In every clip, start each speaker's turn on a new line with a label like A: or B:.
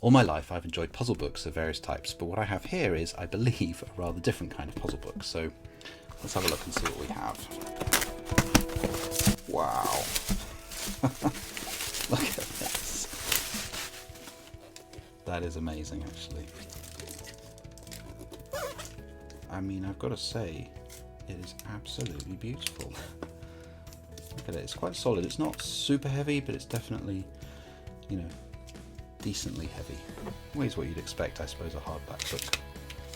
A: All my life I've enjoyed puzzle books of various types, but what I have here is, I believe, a rather different kind of puzzle book. So let's have a look and see what we have. Wow. Look at this. That is amazing, actually. I mean, I've got to say, it is absolutely beautiful. Look at it, it's quite solid. It's not super heavy, but it's definitely, you know, decently heavy. Weighs what you'd expect, I suppose, a hardback book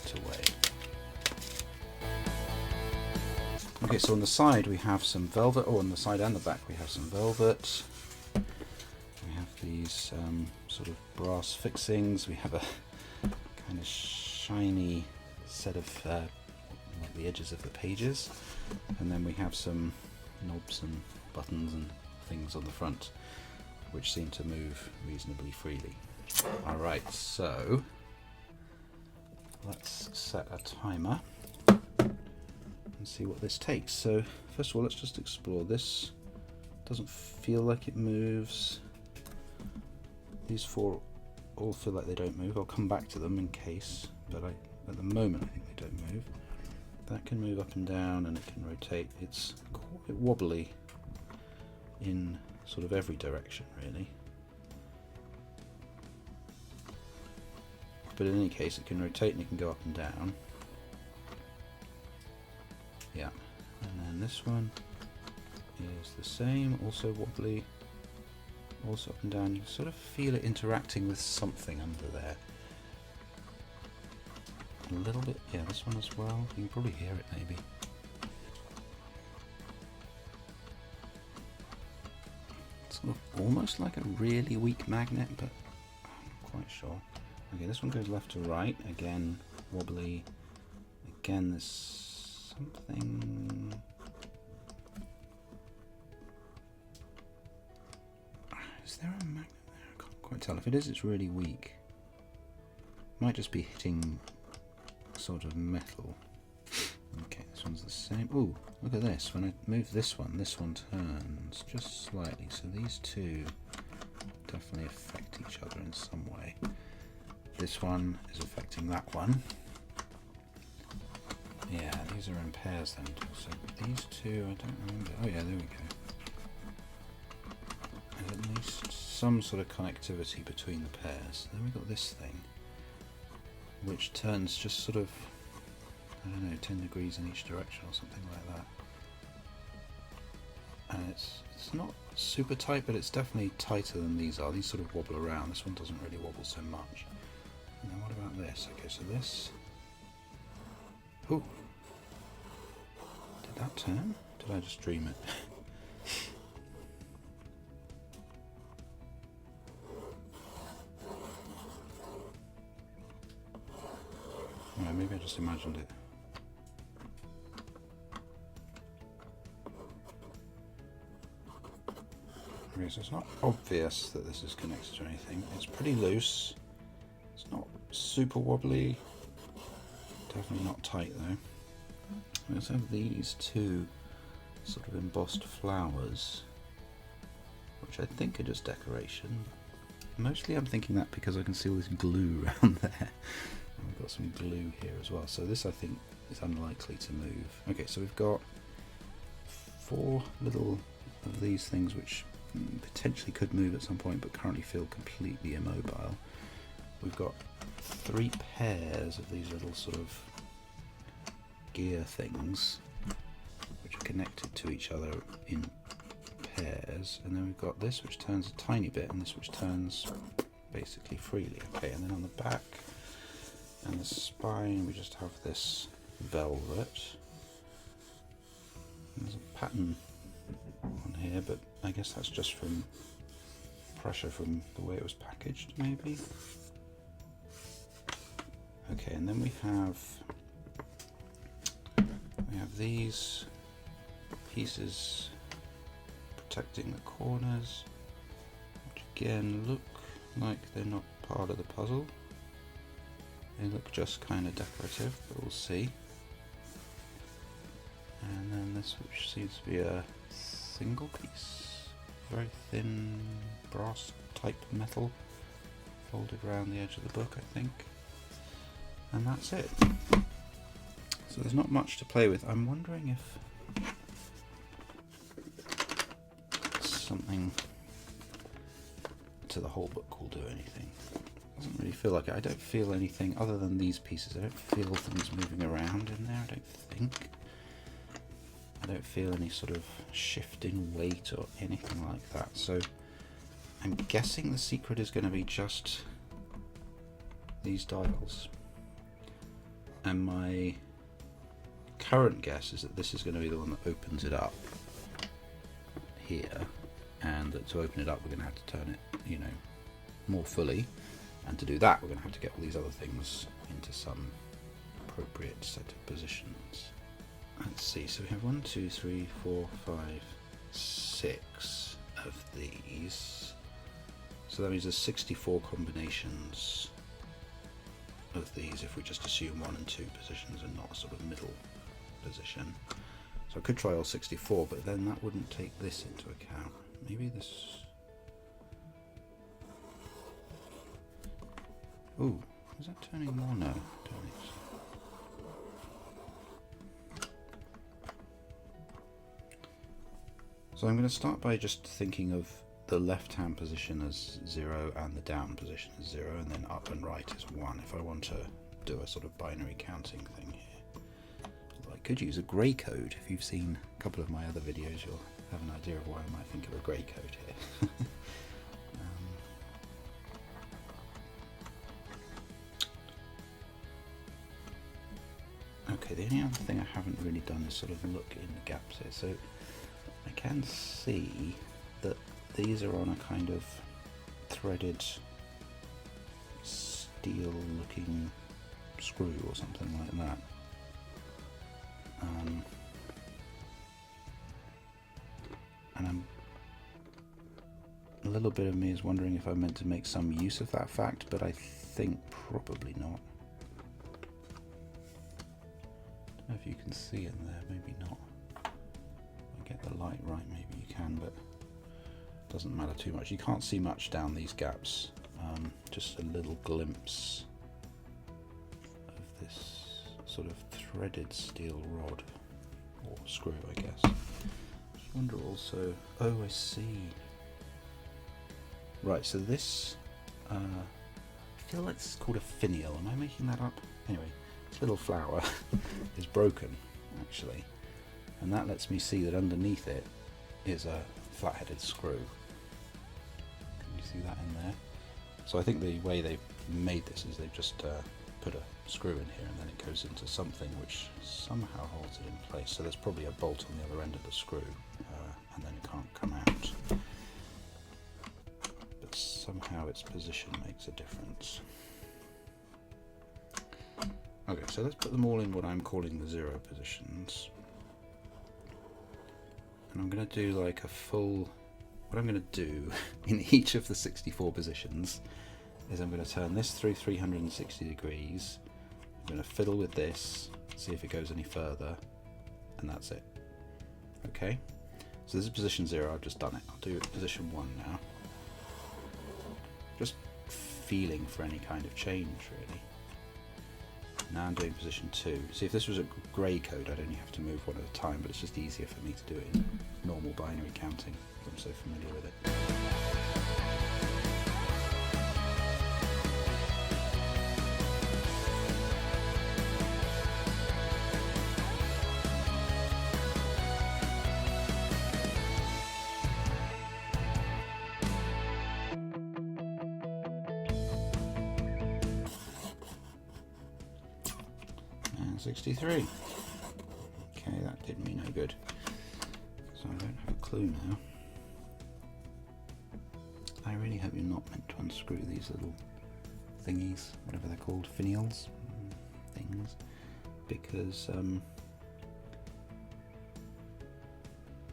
A: to weigh. Okay, so on the side we have some velvet, on the side and the back we have some velvet. We have these sort of brass fixings. We have a kind of shiny set of like the edges of the pages, and then we have some knobs and buttons and things on the front which seem to move reasonably freely. Alright, so let's set a timer and see what this takes. So first of all, let's just explore this. Doesn't feel like it moves. These four all feel like they don't move. I'll come back to them in case, but at the moment I think they don't move. That can move up and down and it can rotate. It's quite wobbly in sort of every direction, really. But in any case, it can rotate and it can go up and down. Yeah, and then this one is the same, also wobbly, also up and down. You sort of feel it interacting with something under there. A little bit, yeah, this one as well. You can probably hear it maybe. Sort of almost like a really weak magnet, but I'm not quite sure. Okay, this one goes left to right, again wobbly. Again, there's something. Is there a magnet there? I can't quite tell. If it is, it's really weak. Might just be hitting sort of metal. Okay, this one's the same. Ooh, look at this. When I move this one turns just slightly. So these two definitely affect each other in some way. This one is affecting that one. Yeah, these are in pairs then. So these two, I don't remember. Oh yeah, there we go. There's at least some sort of connectivity between the pairs. Then we've got this thing, which turns just sort of, I don't know, 10 degrees in each direction or something like that. And it's not super tight, but it's definitely tighter than these are. These sort of wobble around. This one doesn't really wobble so much. And then what about this? Okay, so this. Oh, did that turn? Did I just dream it? Well, maybe I just imagined it. Okay, so it's not obvious that this is connected to anything. It's pretty loose. It's not super wobbly. Definitely not tight though. We also have these two sort of embossed flowers, which I think are just decoration. Mostly I'm thinking that because I can see all this glue around there. And we've got some glue here as well. So this I think is unlikely to move. Okay, so we've got 4 little of these things which potentially could move at some point but currently feel completely immobile. We've got 3 pairs of these little sort of gear things which are connected to each other in pairs, and then we've got this which turns a tiny bit and this which turns basically freely. Okay, and then on the back and the spine we just have this velvet. There's a pattern on here, but I guess that's just from pressure from the way it was packaged, maybe. Okay, and then we have these pieces protecting the corners, which again look like they're not part of the puzzle. They look just kind of decorative, but we'll see. And then this, which seems to be a single piece, very thin brass type metal, folded around the edge of the book, I think. And that's it. So there's not much to play with. I'm wondering if something to the whole book will do anything. Doesn't really feel like it. I don't feel anything other than these pieces. I don't feel things moving around in there, I don't think. I don't feel any sort of shift in weight or anything like that. So I'm guessing the secret is going to be just these dials. And my current guess is that this is going to be the one that opens it up here, and that to open it up we're going to have to turn it, you know, more fully, and to do that we're going to have to get all these other things into some appropriate set of positions. Let's see, so we have 1, 2, 3, 4, 5, 6 of these, so that means there's 64 combinations of these if we just assume 1 and 2 positions and not a sort of middle position. So I could try all 64, but then that wouldn't take this into account. Maybe this... Ooh, is that turning more? No, I don't think so. So I'm going to start by just thinking of the left hand position as 0 and the down position as 0, and then up and right as 1 if I want to do a sort of binary counting thing here. I could use a grey code. If you've seen a couple of my other videos you'll have an idea of why I might think of a grey code here. Okay, the only other thing I haven't really done is sort of look in the gaps here. So I can see that these are on a kind of threaded steel looking screw or something like that. And a little bit of me is wondering if I'm meant to make some use of that fact, but I think probably not. I don't know if you can see in there, maybe not. If I get the light right, maybe you can, but it doesn't matter too much. You can't see much down these gaps, just a little glimpse of this sort of threaded steel rod, or screw I guess. I wonder also, oh I see. Right, so this, I feel like it's called a finial. Am I making that up? Anyway, this little flower is broken actually, and that lets me see that underneath it is a flat-headed screw. Can you see that in there? So I think the way they've made this is they've just put a screw in here and then it goes into something which somehow holds it in place. So there's probably a bolt on the other end of the screw, and then it can't come out. But somehow its position makes a difference. Okay, so let's put them all in what I'm calling the 0 positions. And I'm going to do like a full... What I'm going to do in each of the 64 positions is I'm going to turn this through 360 degrees. I'm going to fiddle with this, see if it goes any further, and that's it. Okay, so this is position 0, I've just done it. I'll do position 1 now. Just feeling for any kind of change, really. Now I'm doing position 2. See, if this was a grey code, I'd only have to move one at a time, but it's just easier for me to do it in normal binary counting. I'm so familiar with it. And 63. Okay, that did me no good. So I don't have a clue now. I really hope you're not meant to unscrew these little thingies, whatever they're called, finials, things, because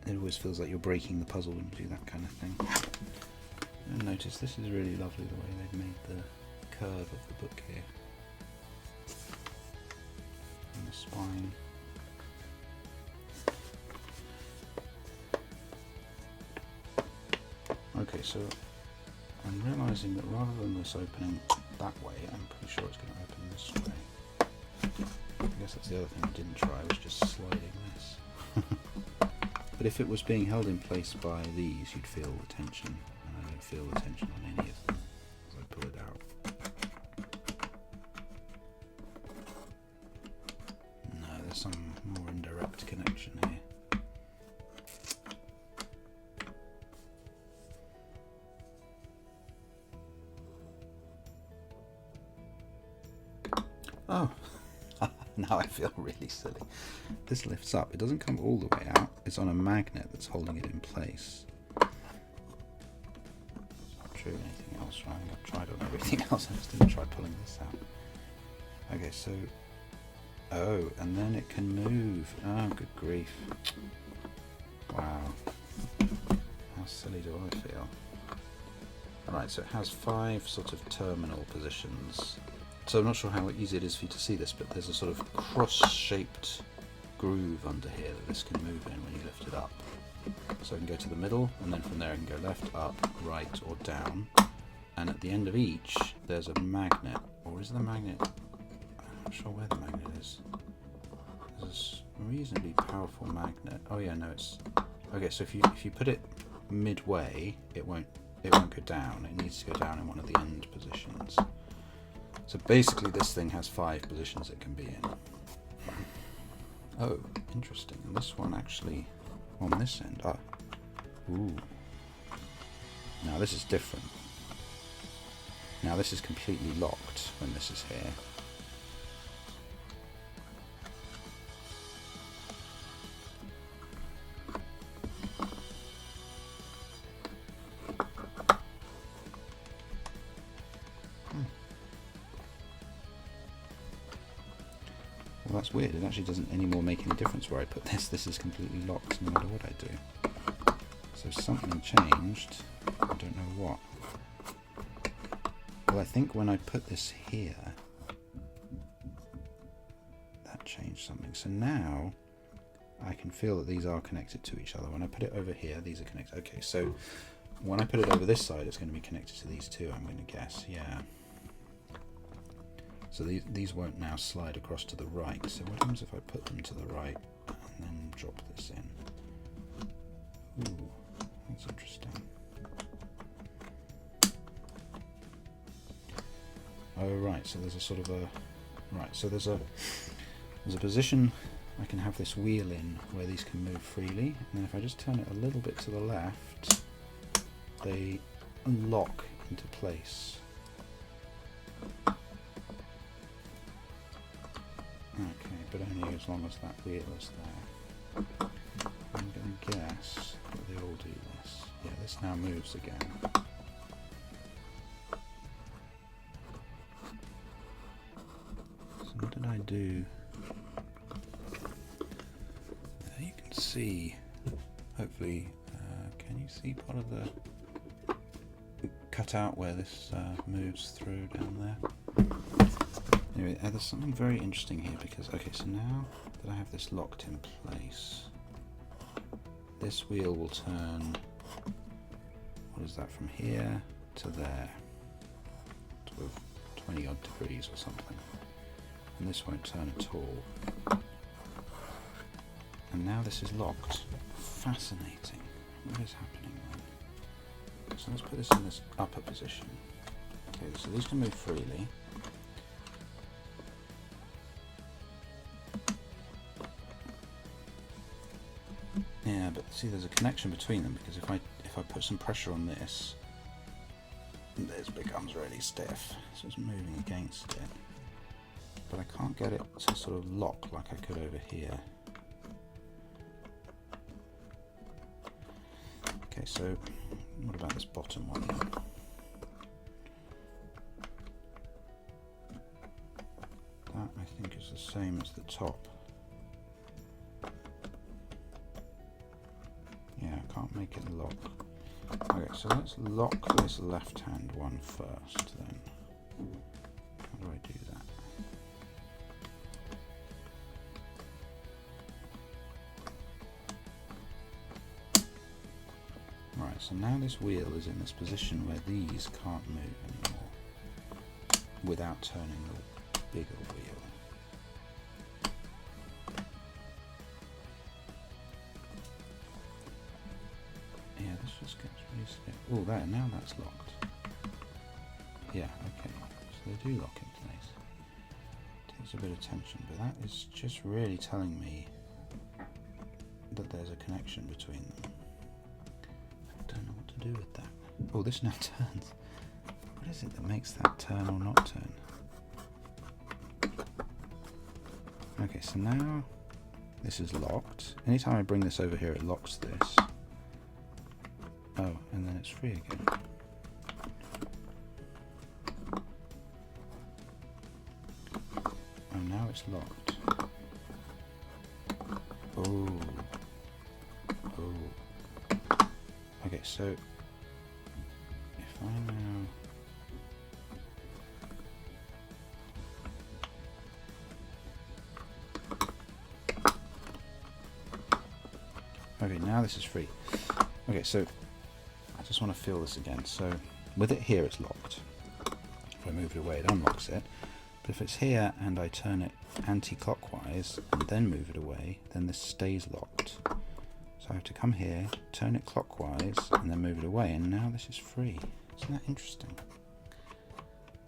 A: it always feels like you're breaking the puzzle when you do that kind of thing. And notice this is really lovely the way they've made the curve of the book here, and the spine. Okay, so I'm realising that rather than this opening that way, I'm pretty sure it's going to open this way. I guess that's the other thing I didn't try, was just sliding this. But if it was being held in place by these, you'd feel the tension, and I don't feel the tension on any of them as I pull it out. No, there's some more indirect connection here. Oh, now I feel really silly. This lifts up. It doesn't come all the way out. It's on a magnet that's holding it in place. It's not true anything else, right? I've tried on everything else. I just didn't try pulling this out. Okay, so... Oh, and then it can move. Oh, good grief. Wow. How silly do I feel? Alright, so it has 5 sort of terminal positions. So I'm not sure how easy it is for you to see this, but there's a sort of cross-shaped groove under here that this can move in when you lift it up. So I can go to the middle, and then from there I can go left, up, right, or down. And at the end of each, there's a magnet. Or is the magnet... I'm not sure where the magnet is. There's a reasonably powerful magnet. Oh yeah, no, it's... Okay, so if you put it midway, it won't go down. It needs to go down in one of the end positions. So basically this thing has 5 positions it can be in. Oh, interesting. And this one actually, on this end, ooh. Now this is different. Now this is completely locked when this is here. Well, that's weird. It actually doesn't anymore make any difference where I put this. This is completely locked no matter what I do. So something changed. I don't know what. Well, I think when I put this here, that changed something. So now I can feel that these are connected to each other. When I put it over here, these are connected. Okay, so when I put it over this side, it's going to be connected to these two, I'm going to guess. Yeah. So these won't now slide across to the right. So what happens if I put them to the right and then drop this in? Ooh, that's interesting. Oh right, so there's a sort of a... Right, so there's a position I can have this wheel in where these can move freely. And then if I just turn it a little bit to the left, they lock into place. Okay, but only as long as that wheel is there. I'm going to guess that they all do this. Yeah, this now moves again. So what did I do? There you can see, hopefully, can you see part of the cutout where this moves through down there? Anyway, there's something very interesting here because, okay, so now that I have this locked in place, this wheel will turn, what is that, from here to there, to 20 odd degrees or something, and this won't turn at all. And now this is locked. Fascinating. What is happening then? So let's put this in this upper position. Okay, so these can move freely. Yeah, but see, there's a connection between them because if I put some pressure on this, this becomes really stiff, so it's moving against it. But I can't get it to sort of lock like I could over here. Okay, so what about this bottom one then? That I think is the same as the top. Yeah, I can't make it lock. Okay, so let's lock this left hand one first then. How do I do that? Right, so So now this wheel is in this position where these can't move anymore without turning the bigger wheel. Yeah, this just gets really scary. Oh, there, now that's locked. Yeah, okay. So they do lock in place. Takes a bit of tension, but that is just really telling me that there's a connection between them. I don't know what to do with that. Oh, this now turns. What is it that makes that turn or not turn? Okay, so now this is locked. Anytime I bring this over here, it locks this. Oh, and then it's free again. And now it's locked. Oh. Oh. Okay, so if I now okay, now this is free. Okay, so I just want to feel this again. So with it here, it's locked. If I move it away, it unlocks it. But if it's here and I turn it anti-clockwise and then move it away, then this stays locked. So I have to come here, turn it clockwise, and then move it away, and now this is free. Isn't that interesting?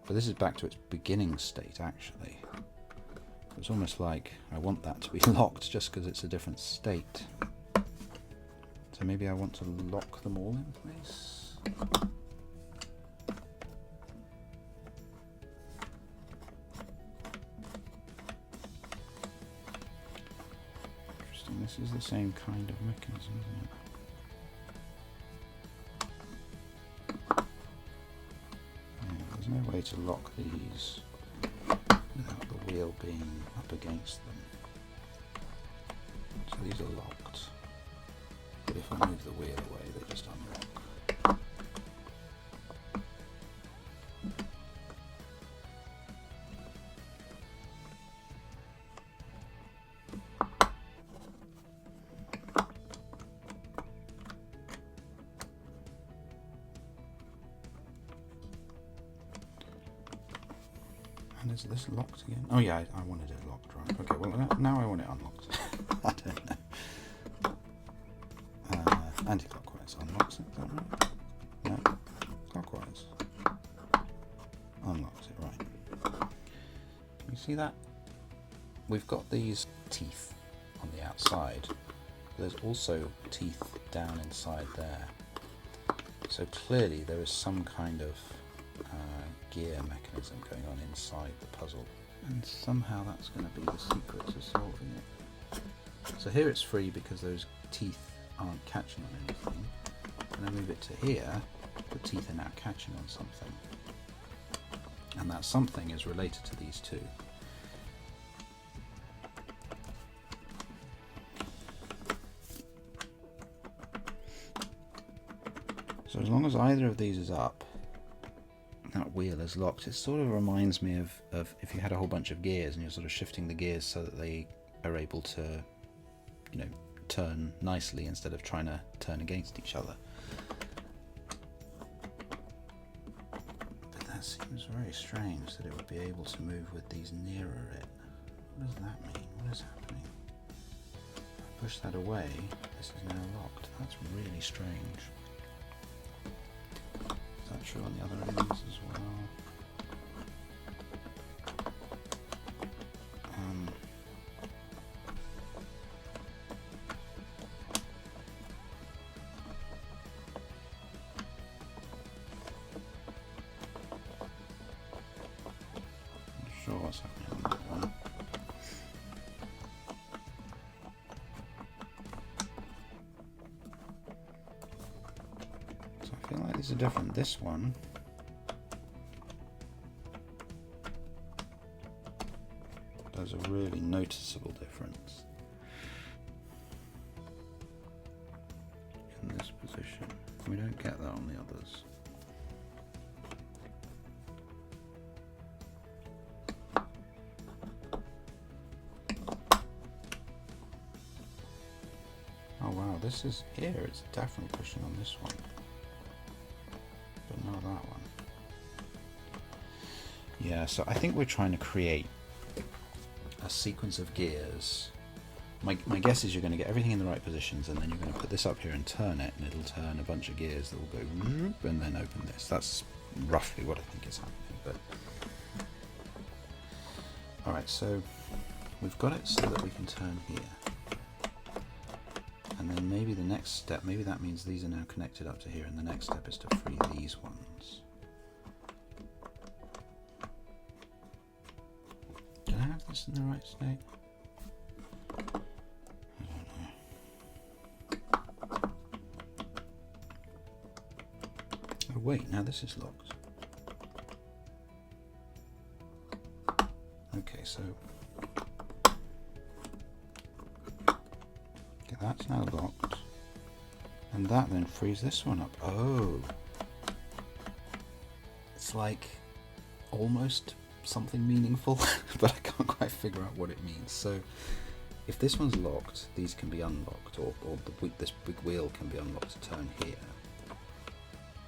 A: But this is back to its beginning state, actually. It's almost like I want that to be locked just because it's a different state. So maybe I want to lock them all in place. Interesting, this is the same kind of mechanism, isn't it? Yeah, there's no way to lock these without the wheel being up against them. So these are locked. But if I move the wheel away, they just unlock. And is this locked again? Oh yeah, I wanted it locked, right. Okay, well now I want it unlocked. I don't know. Anti-clockwise unlocks it, is that right? No, clockwise unlocks it, right. You see that? We've got these teeth on the outside. There's also teeth down inside there. So clearly there is some kind of gear mechanism going on inside the puzzle. And somehow that's going to be the secret to solving it. So here it's free because those teeth aren't catching on anything. When I move it to here, the teeth are now catching on something. And that something is related to these two. So as long as either of these is up, that wheel is locked. It sort of reminds me of if you had a whole bunch of gears and you're sort of shifting the gears so that they are able to, you know, turn nicely instead of trying to turn against each other. But that seems very strange that it would be able to move with these nearer it. What does that mean? What is happening? If I push that away, this is now locked. That's really strange. Is that true on the other ends as well? Sure what's happening on that one. So I feel like these are different. This one does a really noticeable difference in this position. We don't get that on the others. Oh wow, this is here, it's definitely pushing on this one. Yeah, so I think we're trying to create a sequence of gears. My guess is you're going to get everything in the right positions, and then you're going to put this up here and turn it, and it'll turn a bunch of gears that will go and then open this. That's roughly what I think is happening. But all right, so we've got it so that we can turn here. And then maybe the next step, maybe that means these are now connected up to here, and the next step is to free these ones. Did I have this in the right state? I don't know. Oh wait, now this is locked. Okay, so that's now locked, and that then frees this one up. Oh, it's like almost something meaningful, but I can't quite figure out what it means. So if this one's locked, these can be unlocked, or this big wheel can be unlocked to turn here.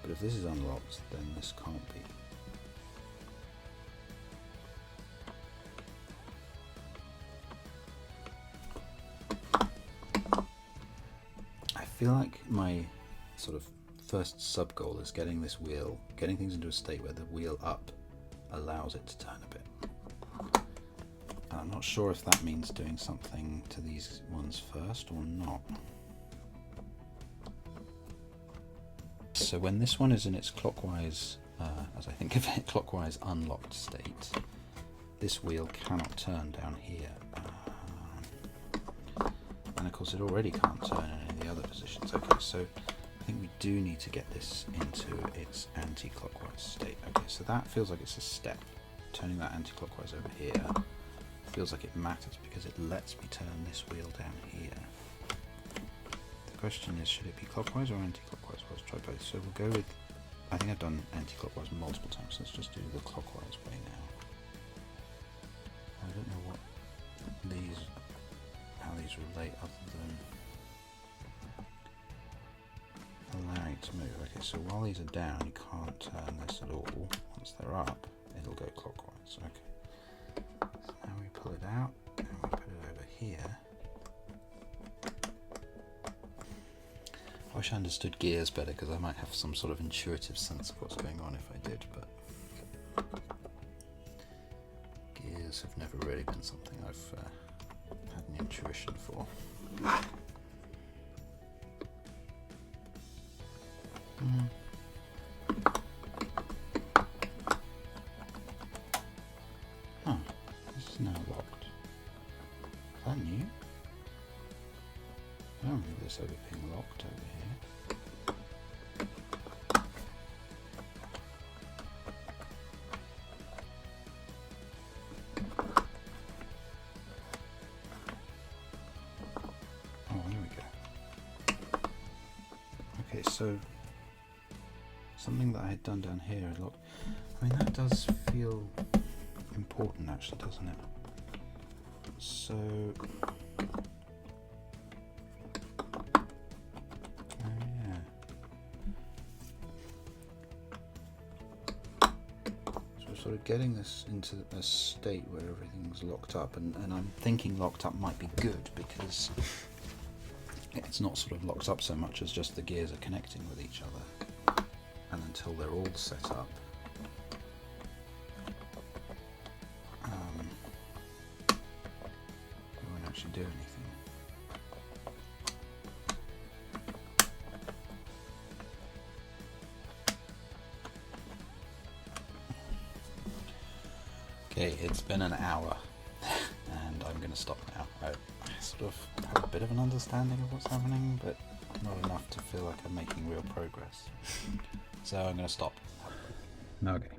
A: But if this is unlocked, then this can't be. I feel like my sort of first sub goal is getting this wheel, getting things into a state where the wheel up allows it to turn a bit. And I'm not sure if that means doing something to these ones first or not. So when this one is in its clockwise, as I think of it, clockwise unlocked state, this wheel cannot turn down here. And of course it already can't turn in any of the other positions. Okay, so I think we do need to get this into its anti-clockwise state. Okay, so that feels like it's a step. Turning that anti-clockwise over here feels like it matters because it lets me turn this wheel down here. The question is, should it be clockwise or anti-clockwise? Well, let's try both. So we'll go with, I think I've done anti-clockwise multiple times, so let's just do the clockwise way now. I don't know what how these relate other than allowing it to move. Okay, so while these are down, you can't turn this at all. Once they're up, it'll go clockwise. Okay, so now we pull it out and we put it over here. I wish I understood gears better, because I might have some sort of intuitive sense of what's going on if I did, but gears have never really been something I've had an intuition for. Huh, this is now locked. Is that new? I don't remember this ever being locked over here. Oh, there we go. Okay, so something that I had done down here, look, I mean, that does feel important actually, doesn't it? So, yeah. So we're sort of getting this into a state where everything's locked up, and I'm thinking locked up might be good, because it's not sort of locked up so much as just the gears are connecting with each other. And until they're all set up, we won't actually do anything. Okay, it's been an hour, and I'm going to stop now. I sort of have a bit of an understanding of what's happening, but not enough to feel like I'm making real progress. So I'm going to stop. Okay,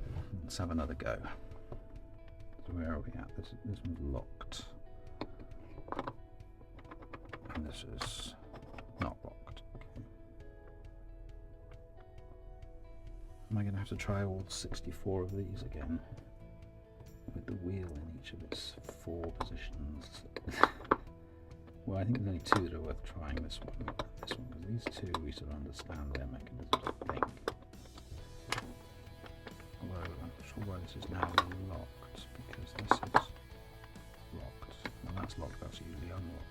A: let's have another go. So where are we at? This one's locked. And this is not locked. Okay. Am I going to have to try all 64 of these again? With the wheel in each of its 4 positions. Well, I think there's only 2 that are worth trying, this one, because these 2 we sort of understand their mechanisms, I think. Although I'm not sure why this is now locked because this is locked. When that's locked, that's usually unlocked.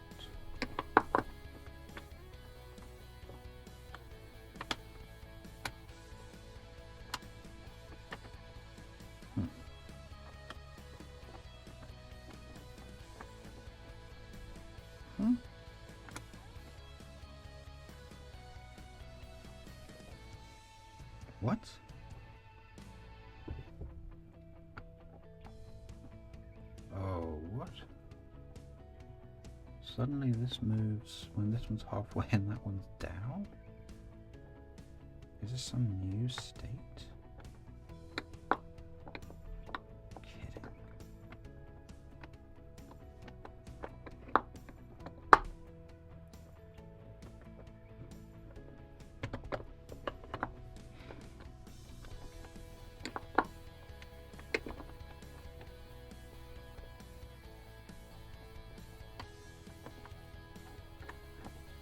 A: What? Oh, what? Suddenly this moves when this one's halfway and that one's down? Is this some new state? Kidding.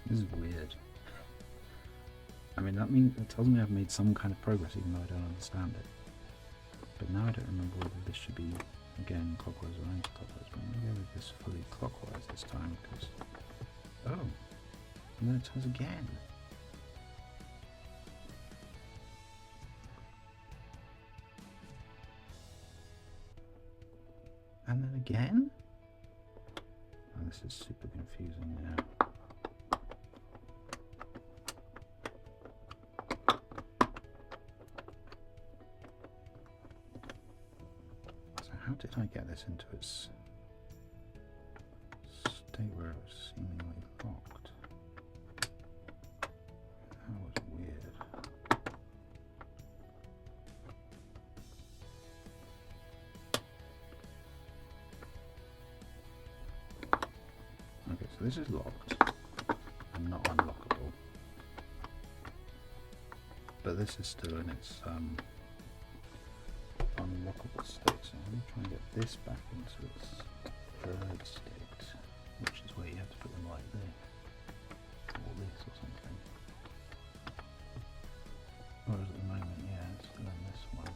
A: This is weird. I mean, that tells me I've made some kind of progress, even though I don't understand it. But now I don't remember whether this should be, again, clockwise or anti-clockwise. But I'm going to go with this fully clockwise this time, because... Oh! And then it turns again! And then again? Oh, this is super confusing now. How did I get this into its state where it was seemingly locked? That was weird. Okay, so this is locked and not unlockable. But this is still in its unlockable state, so I'm going to try and get this back into its third state, which is where you have to put them like this, or this or something. Whereas at the moment, yeah, it's still in this one.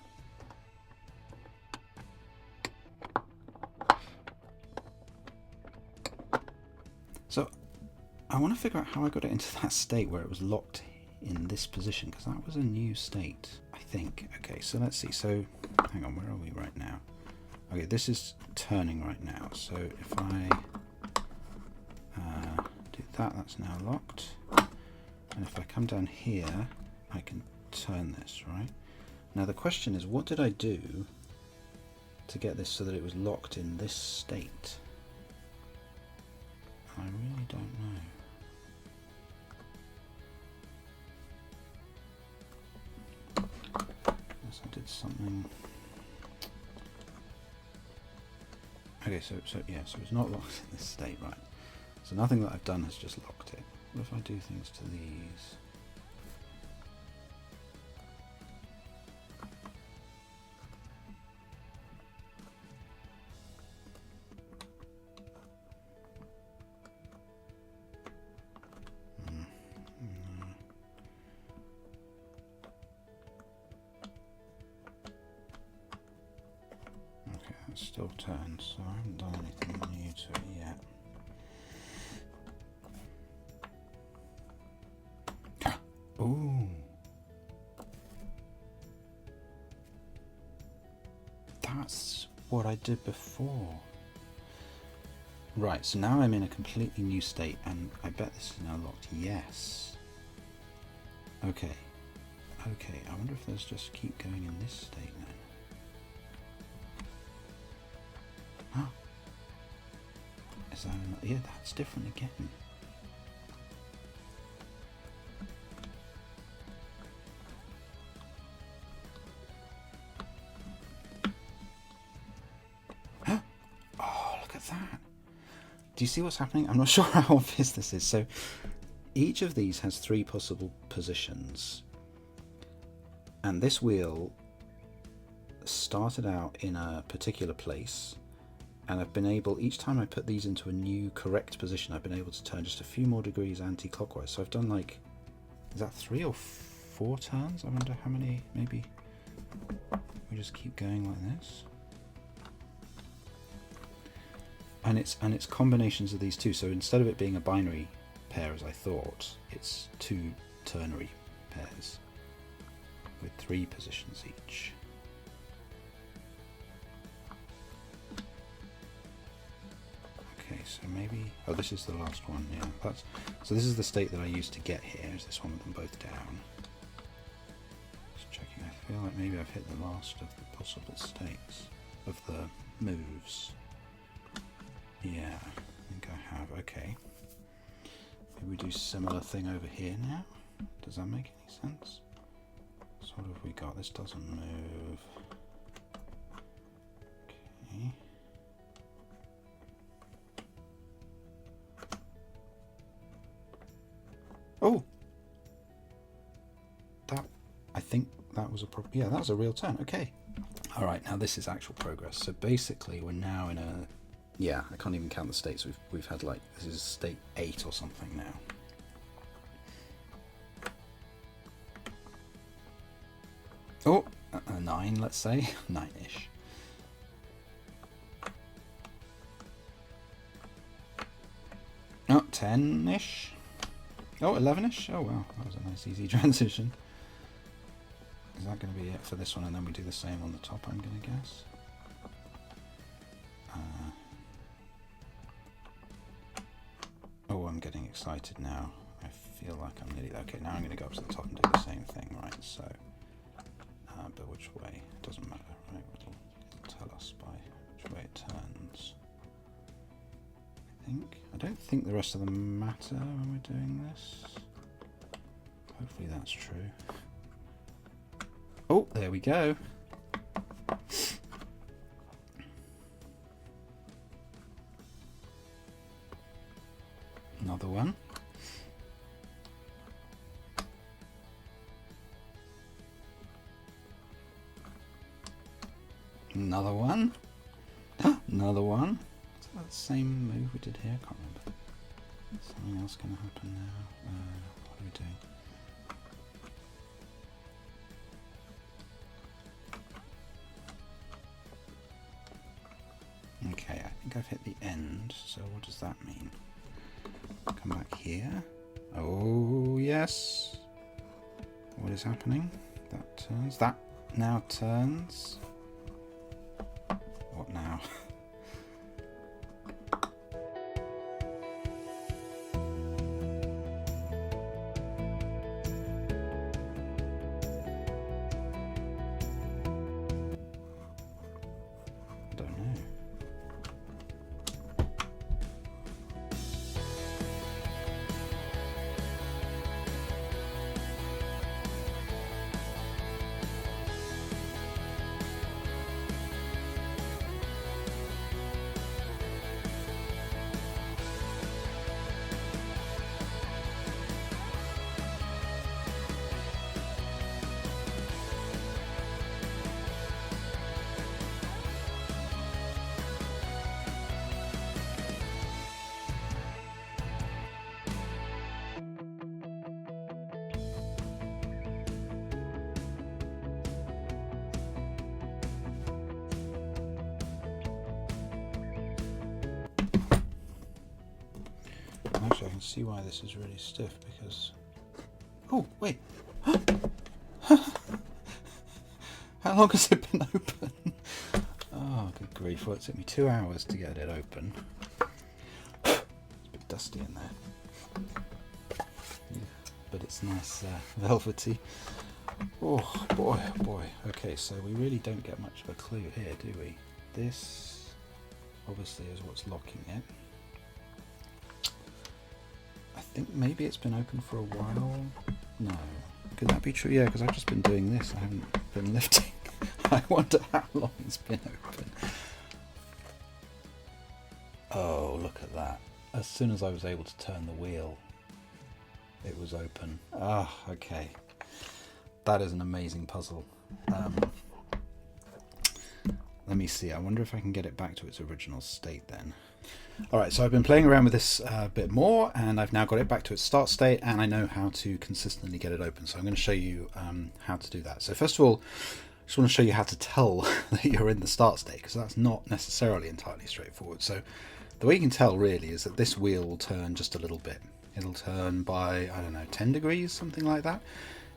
A: So I want to figure out how I got it into that state where it was locked in this position, because that was a new state, I think. Okay, so let's see. So hang on, where are we right now? Okay, this is turning right now. So if I do that, that's now locked. And if I come down here, I can turn this, right? Now the question is, what did I do to get this so that it was locked in this state? I really don't know. I did something. Okay, so it's not locked in this state, right? So nothing that I've done has just locked it. What if I do things to these? Still turns, so I haven't done anything new to it yet. Ooh. That's what I did before. Right, so now I'm in a completely new state, and I bet this is now locked. Yes. Okay. Okay, I wonder if those just keep going in this state then. Is that yeah, that's different again. Oh, look at that. Do you see what's happening? I'm not sure how obvious this is. So each of these has 3 possible positions. And this wheel started out in a particular place. And I've been able, each time I put these into a new correct position, I've been able to turn just a few more degrees anti-clockwise. So I've done like, is that 3 or 4 turns? I wonder how many, maybe we just keep going like this? And it's combinations of these two. So instead of it being a binary pair as I thought, it's two ternary pairs with 3 positions each. Okay, so maybe, oh, this is the last one. Yeah, so this is the state that I used to get here. Is this one with them both down? Just checking. I feel like maybe I've hit the last of the possible states of the moves. Yeah, I think I have. Okay. Maybe we do similar thing over here now. Does that make any sense? So what have we got? This doesn't move. Okay. Oh! I think that was yeah, that was a real turn. Okay. Alright, now this is actual progress. So basically we're now in a, yeah, I can't even count the states. We've had like, this is state 8 or something now. Oh, 9, let's say. 9-ish. Oh, 10-ish. Oh, 11-ish. Oh, wow. That was a nice, easy transition. Is that going to be it for this one? And then we do the same on the top, I'm going to guess. Oh, I'm getting excited now. I feel like I'm nearly... Okay, now I'm going to go up to the top and do the same thing, right? So... but which way? It doesn't matter, right? It'll tell us by which way it turns. I don't think the rest of them matter when we're doing this. Hopefully that's true. Oh, there we go. Another one. Another one. Another one. Is that the same move we did here? I can't remember. Something else going to happen now. What are we doing? Okay, I think I've hit the end. So what does that mean? Come back here. Oh, yes. What is happening? That turns. That now turns. What now? I don't know. Actually, I can see why this is really stiff because... Oh, wait! How long has it been open? Oh, good grief. Well, it took me 2 hours to get it open. It's a bit dusty in there. Yeah, but it's nice velvety. Oh, boy, oh boy. Okay, so we really don't get much of a clue here, do we? This, obviously, is what's locking it. I think maybe it's been open for a while. No. Could that be true? Yeah, because I've just been doing this. I haven't been lifting. I wonder how long it's been open. Oh, look at that. As soon as I was able to turn the wheel, it was open. Ah, okay. That is an amazing puzzle. Let me see. I wonder if I can get it back to its original state then. Alright, so I've been playing around with this a bit more, and I've now got it back to its start state, and I know how to consistently get it open. So I'm going to show you how to do that. So first of all, just want to show you how to tell that you're in the start state, because that's not necessarily entirely straightforward. So the way you can tell really is that this wheel will turn just a little bit. It'll turn by, I don't know, 10 degrees, something like that.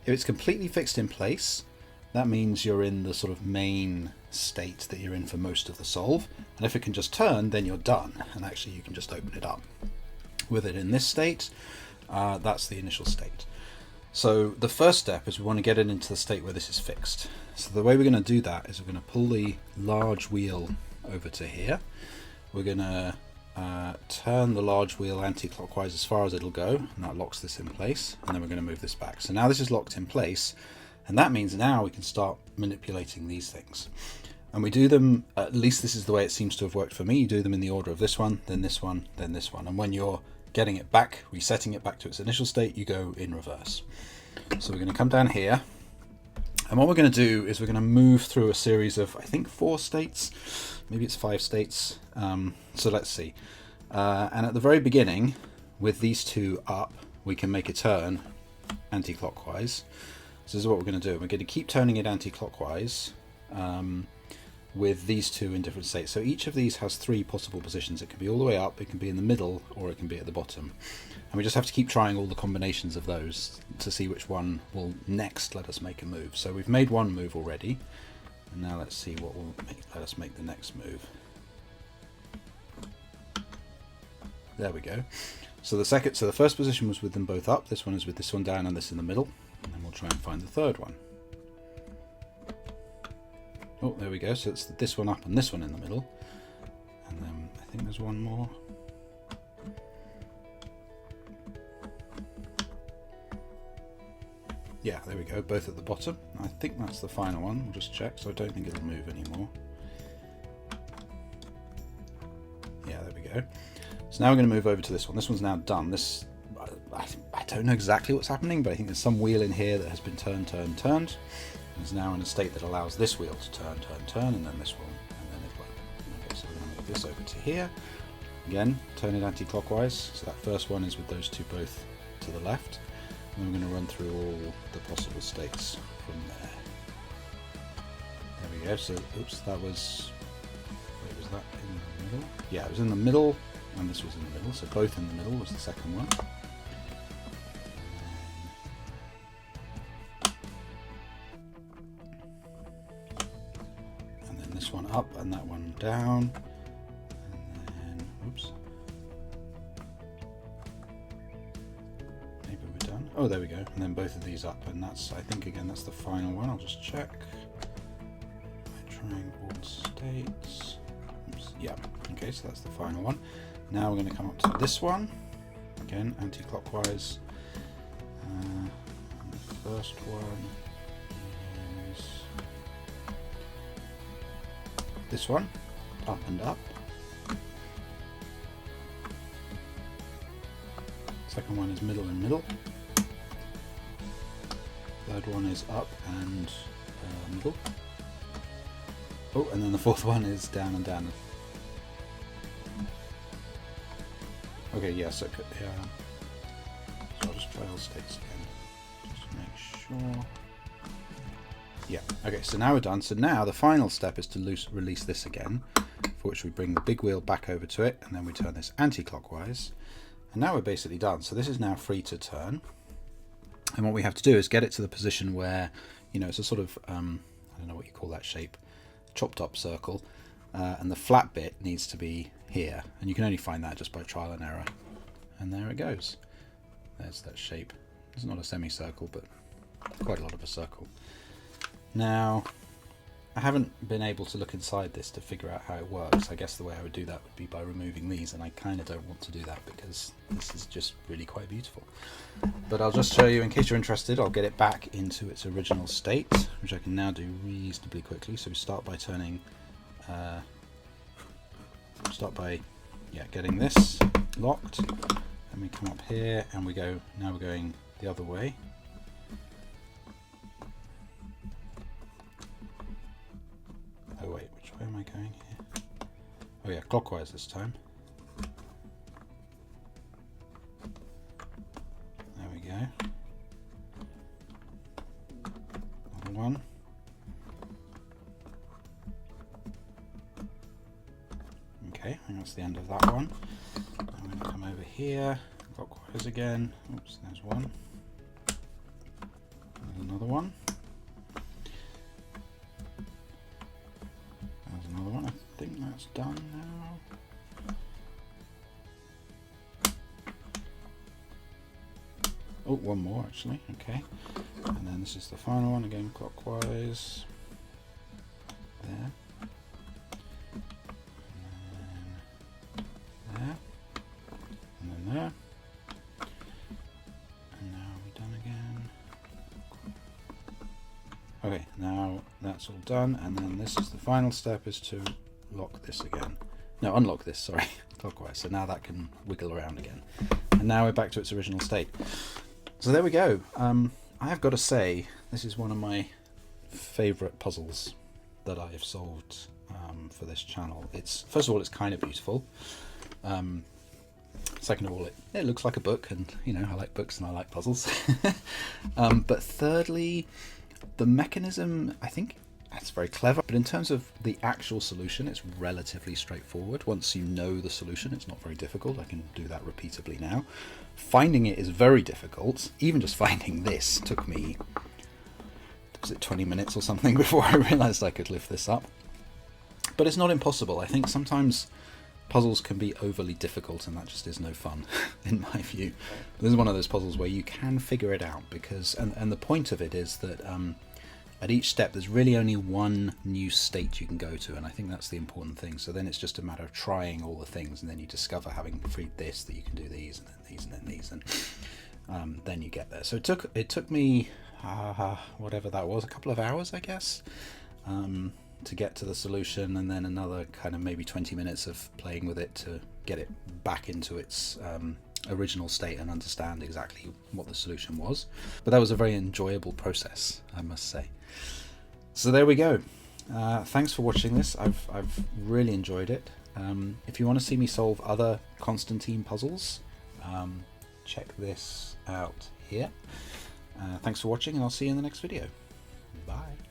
A: If it's completely fixed in place, that means you're in the sort of main state that you're in for most of the solve. And if it can just turn, then you're done. And actually you can just open it up. With it in this state, that's the initial state. So the first step is we want to get it into the state where this is fixed. So the way we're going to do that is we're going to pull the large wheel over to here. We're going to turn the large wheel anti-clockwise as far as it'll go, and that locks this in place, and then we're going to move this back. So now this is locked in place, and that means now we can start manipulating these things. And we do them, at least this is the way it seems to have worked for me, you do them in the order of this one, then this one, then this one. And when you're getting it back, resetting it back to its initial state, you go in reverse. So we're going to come down here, and what we're going to do is we're going to move through a series of, I think, 4 states, maybe it's 5 states. So let's see. And at the very beginning, with these two up, we can make a turn anti-clockwise. So this is what we're going to do. We're going to keep turning it anti-clockwise with these two in different states. So each of these has 3 possible positions. It can be all the way up, it can be in the middle, or it can be at the bottom. And we just have to keep trying all the combinations of those to see which one will next let us make a move. So we've made one move already, and now let's see what will let us make the next move. There we go. So the first position was with them both up, this one is with this one down and this in the middle, and then we'll try and find the third one. Oh, there we go. So it's this one up and this one in the middle. And then I think there's one more. Yeah, there we go. Both at the bottom. I think that's the final one. We'll just check. So I don't think it'll move anymore. Yeah, there we go. So now we're going to move over to this one. This one's now done. This, I don't know exactly what's happening, but I think there's some wheel in here that has been turned. Is now in a state that allows this wheel to turn, and then this one, and then it won't. Okay, so we're going to move this over to here. Again, turn it anti-clockwise. So that first one is with those two both to the left. And then we're going to run through all the possible states from there. There we go. So, oops, that was... Wait, was that in the middle? Yeah, it was in the middle, and this was in the middle. So both in the middle was the second one. This one up and that one down, and then oops, maybe we're done. Oh, there we go. And then both of these up, and that's, I think, again, that's the final one. I'll just check. Triangle states. Oops. Yeah. Okay, so that's the final one. Now we're going to come up to this one again, anti-clockwise. The first one is this one, up and up. Second one is middle and middle. Third one is up and middle. Oh, and then the fourth one is down and down. Okay, yeah, so I'll just try all states again, just to make sure. Yeah, okay, so now we're done. So now the final step is to release this again, for which we bring the big wheel back over to it, and then we turn this anti-clockwise. And now we're basically done. So this is now free to turn. And what we have to do is get it to the position where, you know, it's a sort of, I don't know what you call that shape, chopped up circle, and the flat bit needs to be here. And you can only find that just by trial and error. And there it goes. There's that shape. It's not a semicircle, but quite a lot of a circle. Now, I haven't been able to look inside this to figure out how it works. I guess the way I would do that would be by removing these, and I kind of don't want to do that because this is just really quite beautiful. But I'll just show you, in case you're interested, I'll get it back into its original state, which I can now do reasonably quickly. So we start by turning, getting this locked, and we come up here and we go, now we're going the other way. Oh wait, which way am I going here? Oh yeah, clockwise this time. There we go. Another one. Okay, I think that's the end of that one. I'm going to come over here, clockwise again. Oops, there's one. There's another one. There's another one. I think that's done now. Oh, one more actually. Okay, and then this is the final one again, clockwise. There. There. And then there. And now we're done again. Okay, now that's all done, and then this is the final step, is to lock this again. No, unlock this, sorry, clockwise. So now that can wiggle around again. And now we're back to its original state. So there we go. I have got to say, this is one of my favourite puzzles that I have solved for this channel. It's, first of all, it's kind of beautiful. Second of all, it looks like a book, and you know, I like books and I like puzzles. But thirdly, the mechanism, I think that's very clever, but in terms of the actual solution, it's relatively straightforward. Once you know the solution, it's not very difficult. I can do that repeatedly now. Finding it is very difficult. Even just finding this took me, was it 20 minutes or something before I realized I could lift this up. But it's not impossible. I think sometimes puzzles can be overly difficult, and that just is no fun in my view. But this is one of those puzzles where you can figure it out, because and the point of it is that at each step there's really only one new state you can go to, and I think that's the important thing. So then it's just a matter of trying all the things, and then you discover, having freed this, that you can do these and then these and then these, and then you get there. So it took me whatever that was, a couple of hours, I guess, to get to the solution, and then another kind of maybe 20 minutes of playing with it to get it back into its original state and understand exactly what the solution was. But that was a very enjoyable process, I must say. So there we go. Thanks for watching this. I've really enjoyed it. If you want to see me solve other Constantin puzzles, check this out here. Thanks for watching, and I'll see you in the next video. Bye.